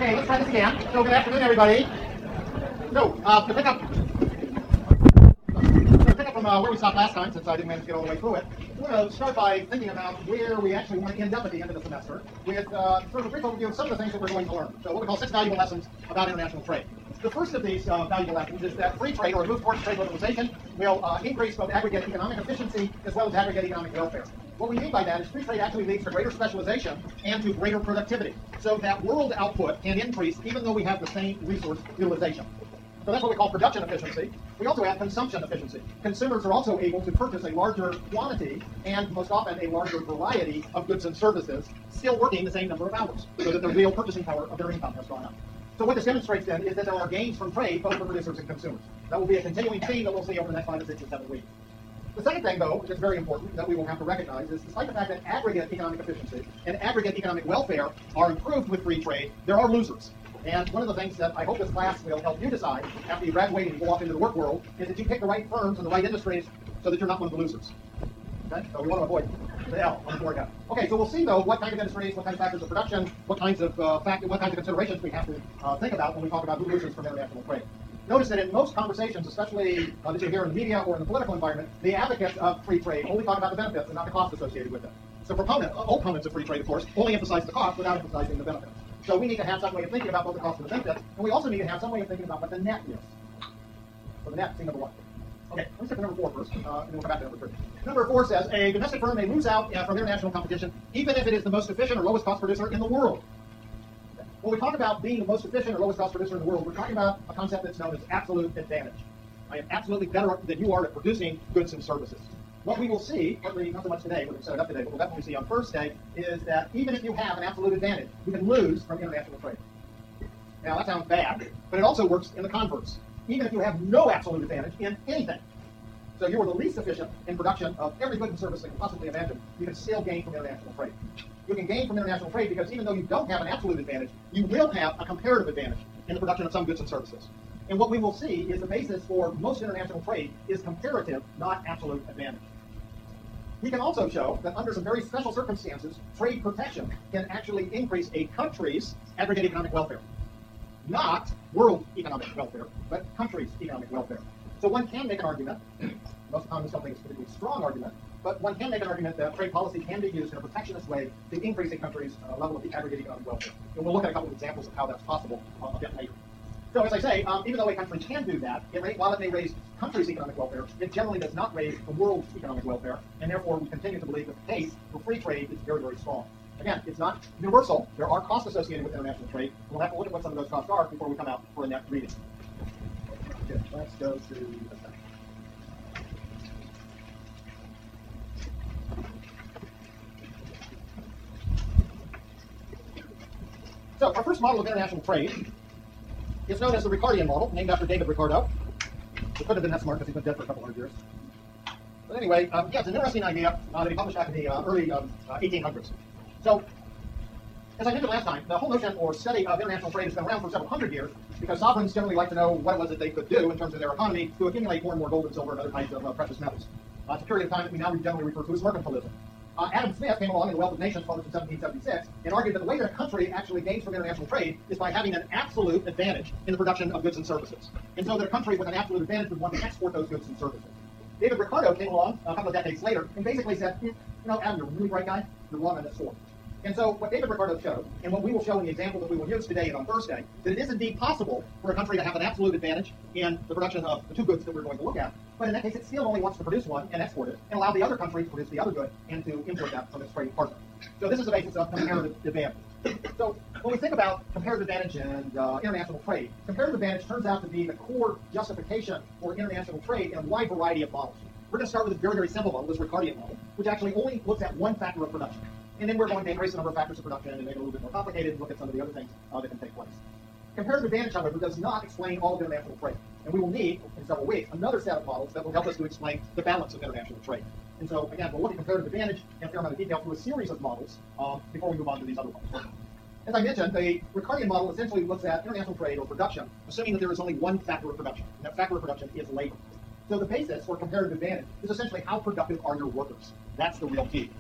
Okay, let's try this again. So good afternoon, everybody. So, to pick up from where we stopped last time, since I didn't manage to get all the way through it, we're going to start by thinking about where we actually want to end up at the end of the semester with sort of a brief overview of some of the things that we're going to learn. So what we call 6 valuable lessons about international trade. The first of these valuable lessons is that free trade, or a move towards trade liberalization, will increase both aggregate economic efficiency as well as aggregate economic welfare. What we mean by that is free trade actually leads to greater specialization and to greater productivity, so that world output can increase even though we have the same resource utilization. So that's what we call production efficiency. We also have consumption efficiency. Consumers are also able to purchase a larger quantity and most often a larger variety of goods and services, still working the same number of hours, so that the real purchasing power of their income has gone up. So what this demonstrates then is that there are gains from trade both for producers and consumers. That will be a continuing theme that we'll see over the next 5 to 6 or 7 weeks. The second thing, though, which is very important that we will have to recognize is despite the fact that aggregate economic efficiency and aggregate economic welfare are improved with free trade, there are losers. And one of the things that I hope this class will help you decide after you graduate and go off into the work world is that you pick the right firms and the right industries so that you're not one of the losers. Okay? So we want to avoid the L on the board now. Okay, so we'll see though what kind of industries, what kind of factors of production, what kinds of considerations we have to think about when we talk about who loses from international trade. Notice that in most conversations, especially that you hear in the media or in the political environment, the advocates of free trade only talk about the benefits and not the costs associated with it. So opponents of free trade, of course, only emphasize the cost without emphasizing the benefits. So we need to have some way of thinking about both the cost and the benefits, and we also need to have some way of thinking about what the net is. So the net, see number 1. Okay, let's take number 4 first, and then we'll come back to number 3. Number 4 says, a domestic firm may lose out from international competition even if it is the most efficient or lowest cost producer in the world. When we talk about being the most efficient or lowest cost producer in the world, we're talking about a concept that's known as absolute advantage. I am absolutely better than you are at producing goods and services. What we will see, partly not so much today, we're going to set it up today, but we'll definitely see on first day, is that even if you have an absolute advantage, you can lose from international trade. Now, that sounds bad, but it also works in the converse. Even if you have no absolute advantage in anything, so you are the least efficient in production of every good and service that you can possibly imagine, you can still gain from international trade. You can gain from international trade because even though you don't have an absolute advantage, you will have a comparative advantage in the production of some goods and services. And what we will see is the basis for most international trade is comparative, not absolute advantage. We can also show that under some very special circumstances, trade protection can actually increase a country's aggregate economic welfare. Not world economic welfare, but country's economic welfare. So one can make an argument, most economists don't think it's a particularly strong argument, but one can make an argument that trade policy can be used in a protectionist way to increase a country's level of the aggregate economic welfare. And we'll look at a couple of examples of how that's possible a bit later. So as I say, even though a country can do that, while it may raise country's economic welfare, it generally does not raise the world's economic welfare, and therefore we continue to believe that the case for free trade is very, very strong. Again, it's not universal. There are costs associated with international trade. We'll have to look at what some of those costs are before we come out for a net reading. Okay, let's go to the second. So our first model of international trade is known as the Ricardian model, named after David Ricardo. It could have been that smart because he's been dead for a couple hundred years. But anyway, it's an interesting idea that he published back in the early 1800s. So, as I mentioned last time, the whole notion or study of international trade has been around for several hundred years because sovereigns generally like to know what it was that they could do in terms of their economy to accumulate more and more gold and silver and other kinds of precious metals. It's a period of time that we now generally refer to as mercantilism. Adam Smith came along in The Wealth of Nations, published in 1776, and argued that the way that a country actually gains from international trade is by having an absolute advantage in the production of goods and services. And so that a country with an absolute advantage would want to export those goods and services. David Ricardo came along a couple of decades later and basically said, Adam, you're a really bright guy, you're wrong on this score. And so what David Ricardo showed, and what we will show in the example that we will use today and on Thursday, that it is indeed possible for a country to have an absolute advantage in the production of the two goods that we're going to look at. But in that case, it still only wants to produce one and export it, and allow the other country to produce the other good and to import that from its trading partner. So this is the basis of comparative advantage. So when we think about comparative advantage and international trade, comparative advantage turns out to be the core justification for international trade in a wide variety of models. We're going to start with a very, very simple model, this Ricardian model, which actually only looks at one factor of production. And then we're going to increase the number of factors of production and make it a little bit more complicated and look at some of the other things that can take place. Comparative advantage, however, does not explain all of international trade. And we will need, in several weeks, another set of models that will help us to explain the balance of international trade. And so, again, we'll look at comparative advantage in a fair amount of detail through a series of models before we move on to these other ones. As I mentioned, the Ricardian model essentially looks at international trade or production, assuming that there is only one factor of production, and that factor of production is labor. So the basis for comparative advantage is essentially how productive are your workers. That's the real key.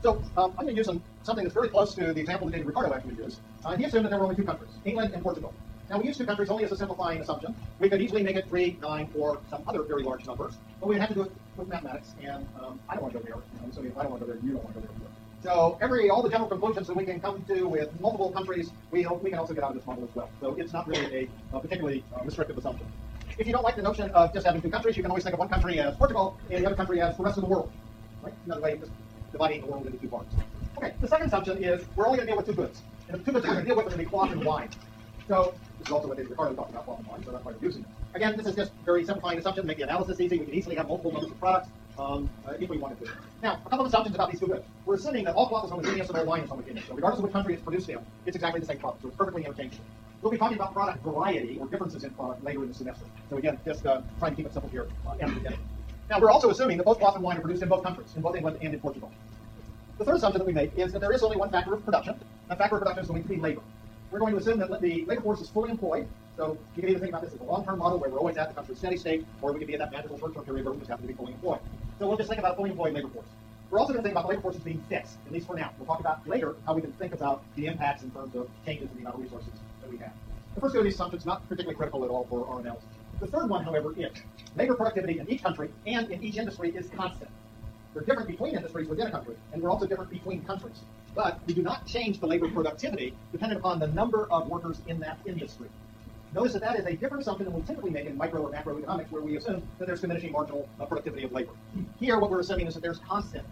So I'm going to use something that's very close to the example that David Ricardo actually used. He assumed that there were only two countries, England and Portugal. Now, we use two countries only as a simplifying assumption. We could easily make it 3, 9, or some other very large numbers, but we would have to do it with mathematics, and I don't want to go there. So if I don't want to go there, you don't want to go there. So all the general conclusions that we can come to with multiple countries, we can also get out of this model as well. So it's not really a particularly restrictive assumption. If you don't like the notion of just having two countries, you can always think of one country as Portugal and the other country as the rest of the world. Right? Another way of just dividing the world into two parts. Okay, the second assumption is we're only going to deal with two goods. And the two goods we're going to deal with are going to be cloth and wine. So this is also what David Ricardo talked about, cloth and wine, so that's why we're using it. Again, this is just very simplifying assumption to make the analysis easy. We can easily have multiple numbers of products if we wanted to. Now, a couple of assumptions about these two goods. We're assuming that all cloth is homogeneous and all wine is homogeneous. So regardless of which country it's produced in, it's exactly the same product. So it's perfectly interchangeable. We'll be talking about product variety or differences in product later in the semester. So again, just trying to keep it simple here at the beginning. Now, we're also assuming that both cloth and wine are produced in both countries, in both England and in Portugal. The third assumption that we make is that there is only one factor of production. That factor of production is going to be labor. We're going to assume that the labor force is fully employed. So you can either think about this as a long-term model where we're always at the country's steady state, or we could be in that magical short-term period where we just happen to be fully employed. So we'll just think about a fully employed labor force. We're also going to think about the labor force as being fixed, at least for now. We'll talk about later how we can think about the impacts in terms of changes in the amount of resources that we have. The first two of these assumptions not particularly critical at all for our analysis. The third one, however, is labor productivity in each country and in each industry is constant. They're different between industries within a country, and we're also different between countries. But we do not change the labor productivity dependent upon the number of workers in that industry. Notice that is a different assumption than we typically make in micro or macroeconomics, where we assume that there's diminishing marginal productivity of labor. Here, what we're assuming is that there's constant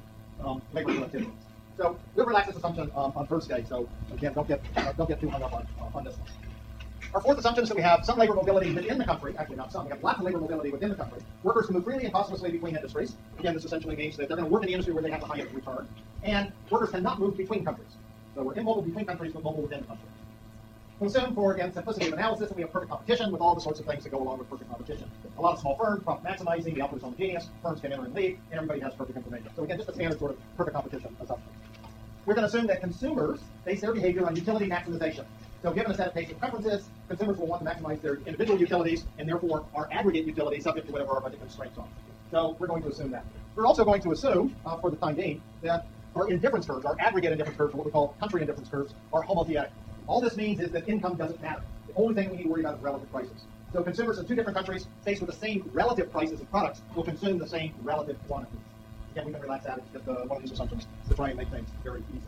labor productivity. So we'll relax this assumption on Thursday. So again, don't get too hung up on this one. Our fourth assumption is that we have some labor mobility within the country. Actually, not some. We have lots of labor mobility within the country. Workers can move freely and costlessly between industries. Again, this essentially means that they're going to work in the industry where they have the highest return. And workers cannot move between countries. So we're immobile between countries, but mobile within the country. We'll assume, for, again, simplicity of analysis, that we have perfect competition with all the sorts of things that go along with perfect competition. A lot of small firms, profit maximizing, the output is homogeneous, firms can enter and leave, and everybody has perfect information. So again, just a standard sort of perfect competition assumption. We're going to assume that consumers base their behavior on utility maximization. So given a set of basic preferences, consumers will want to maximize their individual utilities, and therefore our aggregate utility subject to whatever our budget constraints are. So we're going to assume that. We're also going to assume, for the time being, that our indifference curves, our aggregate indifference curves, or what we call country indifference curves, are homothetic. All this means is that income doesn't matter. The only thing we need to worry about is relative prices. So consumers in two different countries, faced with the same relative prices of products, will consume the same relative quantities. Again, we can relax that. It's just one of these assumptions to try and make things very easy.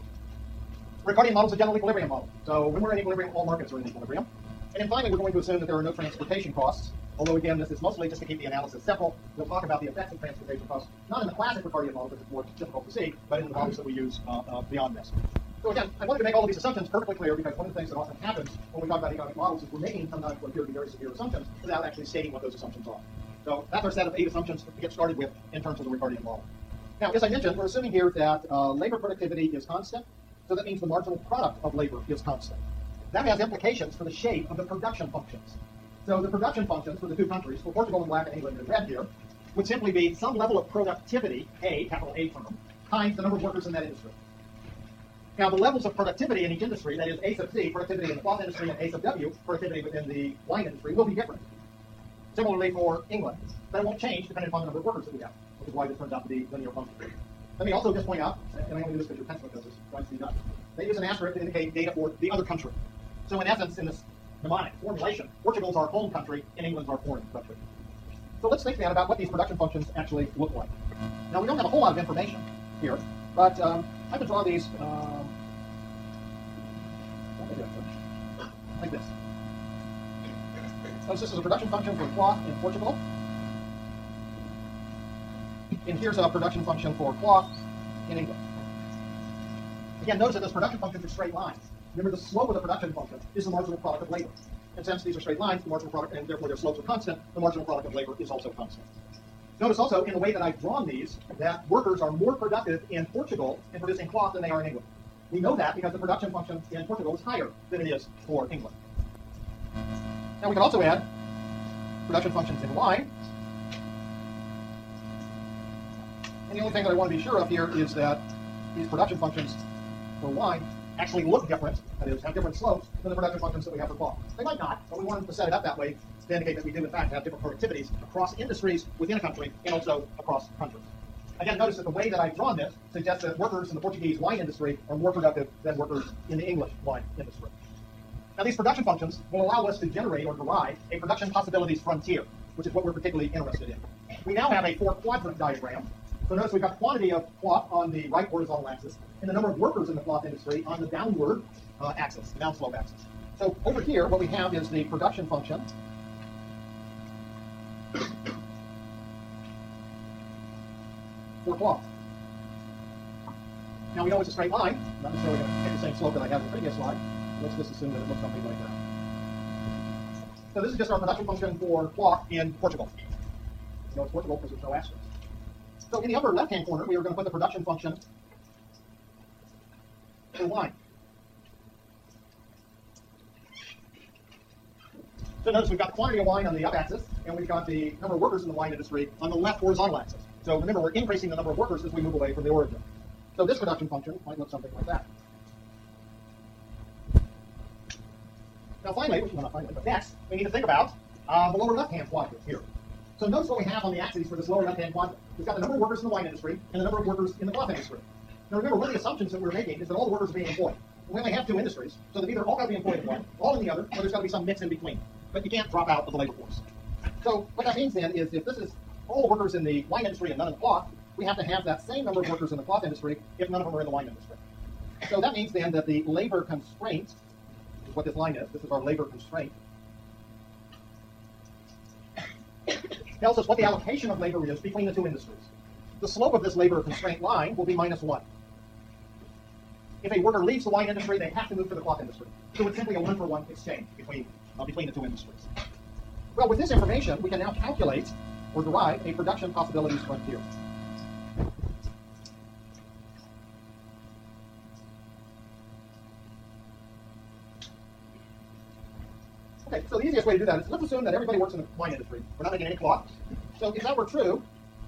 Ricardian model is a general equilibrium model. So when we're in equilibrium, all markets are in equilibrium. And then finally, we're going to assume that there are no transportation costs. Although, again, this is mostly just to keep the analysis simple. We'll talk about the effects of transportation costs, not in the classic Ricardian model, because it's more difficult to see, but in the models that we use beyond this. So again, I wanted to make all of these assumptions perfectly clear, because one of the things that often happens when we talk about economic models is we're making sometimes what appear to be very severe assumptions without actually stating what those assumptions are. So that's our set of 8 assumptions to get started with in terms of the Ricardian model. Now, as I mentioned, we're assuming here that labor productivity is constant. So that means the marginal product of labor is constant. That has implications for the shape of the production functions. So the production functions for the two countries, for Portugal in black and England in red here, would simply be some level of productivity, A, capital A term, times the number of workers in that industry. Now, the levels of productivity in each industry, that is A sub C, productivity in the cloth industry, and A sub W, productivity within the wine industry, will be different. Similarly for England, but it won't change depending upon the number of workers that we have, which is why this turns out to be linear function. Let me also just point out, and I only do this because your pencil does this twice to be done, they use an asterisk to indicate data for the other country. So in essence, in this mnemonic formulation, Portugal's our home country and England's our foreign country. So let's think now about what these production functions actually look like. Now, we don't have a whole lot of information here, but I can draw these like this. So this is a production function for cloth in Portugal. And here's a production function for cloth in England. Again, notice that those production functions are straight lines. Remember, the slope of the production function is the marginal product of labor. And since these are straight lines, the marginal product, and therefore their slopes are constant, the marginal product of labor is also constant. Notice also, in the way that I've drawn these, that workers are more productive in Portugal in producing cloth than they are in England. We know that because the production function in Portugal is higher than it is for England. Now we can also add production functions in wine. And the only thing that I want to be sure of here is that these production functions for wine actually look different, that is, have different slopes than the production functions that we have for cloth. They might not, but we wanted to set it up that way to indicate that we do, in fact, have different productivities across industries within a country and also across countries. Again, notice that the way that I've drawn this suggests that workers in the Portuguese wine industry are more productive than workers in the English wine industry. Now, these production functions will allow us to generate or derive a production possibilities frontier, which is what we're particularly interested in. We now have a 4-quadrant diagram. So notice we've got quantity of cloth on the right horizontal axis and the number of workers in the cloth industry on the downward axis, the downslope axis. So over here, what we have is the production function for cloth. Now we know it's a straight line, not necessarily going to take the same slope that I had in the previous slide. Let's just assume that it looks something like that. So this is just our production function for cloth in Portugal. You know it's Portugal because there's no asterisk. So in the upper left-hand corner, we are going to put the production function for wine. So notice we've got the quantity of wine on the up-axis, and we've got the number of workers in the wine industry on the left horizontal axis. So remember, we're increasing the number of workers as we move away from the origin. So this production function might look something like that. Now finally, well not finally, but next, we need to think about the lower left-hand quadrant here. So notice what we have on the axes for this lower left-hand quadrant. We've got the number of workers in the wine industry and the number of workers in the cloth industry. Now remember, one of the assumptions that we're making is that all the workers are being employed. We only have two industries, so they've either all got to be employed in one, all in the other, or there's got to be some mix in between. But you can't drop out of the labor force. So what that means then is if this is all the workers in the wine industry and none in the cloth, we have to have that same number of workers in the cloth industry if none of them are in the wine industry. So that means then that the labor constraint, which is what this line is, this is our labor constraint, tells us what the allocation of labor is between the two industries. The slope of this labor constraint line will be -1. If a worker leaves the wine industry, they have to move to the cloth industry. So it's simply a 1-for-1 exchange between the two industries. Well, with this information, we can now calculate or derive a production possibilities frontier. Okay, so the easiest way to do that is let's assume that everybody works in the wine industry. We're not making any cloth. So if that were true,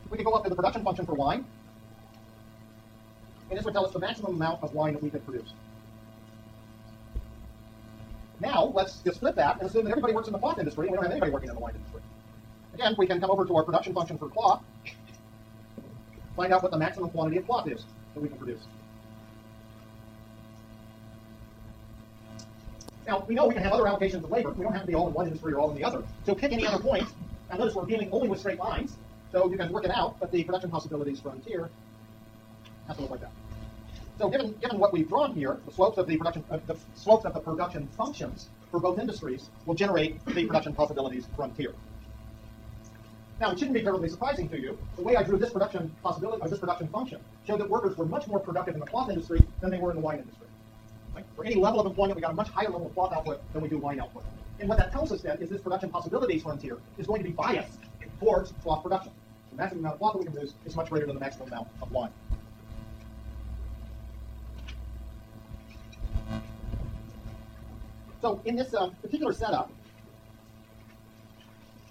we could go up to the production function for wine, and this would tell us the maximum amount of wine that we could produce. Now, let's just flip that and assume that everybody works in the cloth industry, and we don't have anybody working in the wine industry. Again, we can come over to our production function for cloth, find out what the maximum quantity of cloth is that we can produce. Now, we know we can have other allocations of labor. We don't have to be all in one industry or all in the other. So pick any other point. Now notice we're dealing only with straight lines, so you can work it out, but the production possibilities frontier has to look like that. So given what we've drawn here, the slopes of the production functions for both industries will generate the production possibilities frontier. Now, it shouldn't be terribly surprising to you. The way I drew this production possibility, or this production function, showed that workers were much more productive in the cloth industry than they were in the wine industry. Right? For any level of employment, we got a much higher level of cloth output than we do wine output. And what that tells us then is this production possibilities frontier is going to be biased towards cloth production. The maximum amount of cloth that we can produce is much greater than the maximum amount of wine. So in this particular setup,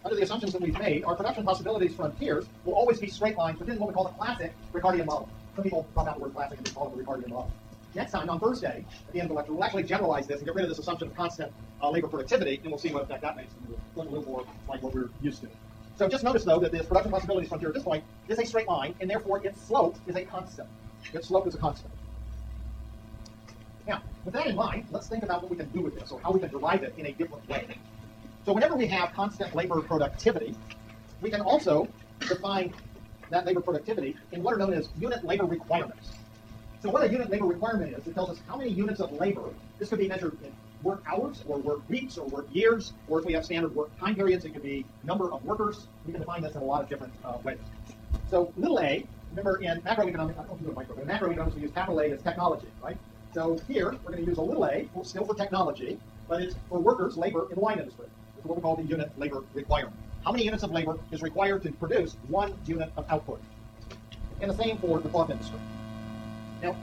under the assumptions that we've made, our production possibilities frontiers will always be straight lines within what we call the classic Ricardian model. Some people drop out the word classic and they call it the Ricardian model. Next time, on Thursday, at the end of the lecture, we'll actually generalize this and get rid of this assumption of constant labor productivity, and we'll see what effect that makes, and we'll look a little more like what we're used to. So just notice, though, that this production possibilities frontier at this point is a straight line, and therefore its slope is a constant. Its slope is a constant. Now, with that in mind, let's think about what we can do with this, or how we can derive it in a different way. So whenever we have constant labor productivity, we can also define that labor productivity in what are known as unit labor requirements. So what a unit labor requirement is, it tells us how many units of labor, this could be measured in work hours, or work weeks, or work years, or if we have standard work time periods, it could be number of workers. We can define this in a lot of different ways. So little a, remember in macroeconomics, I don't know if you know micro, but in macroeconomics we use capital A as technology, right? So here, we're going to use a little a, still for technology, but it's for workers, labor in the wine industry. It's what we call the unit labor requirement. How many units of labor is required to produce 1 unit of output? And the same for the cloth industry. Now,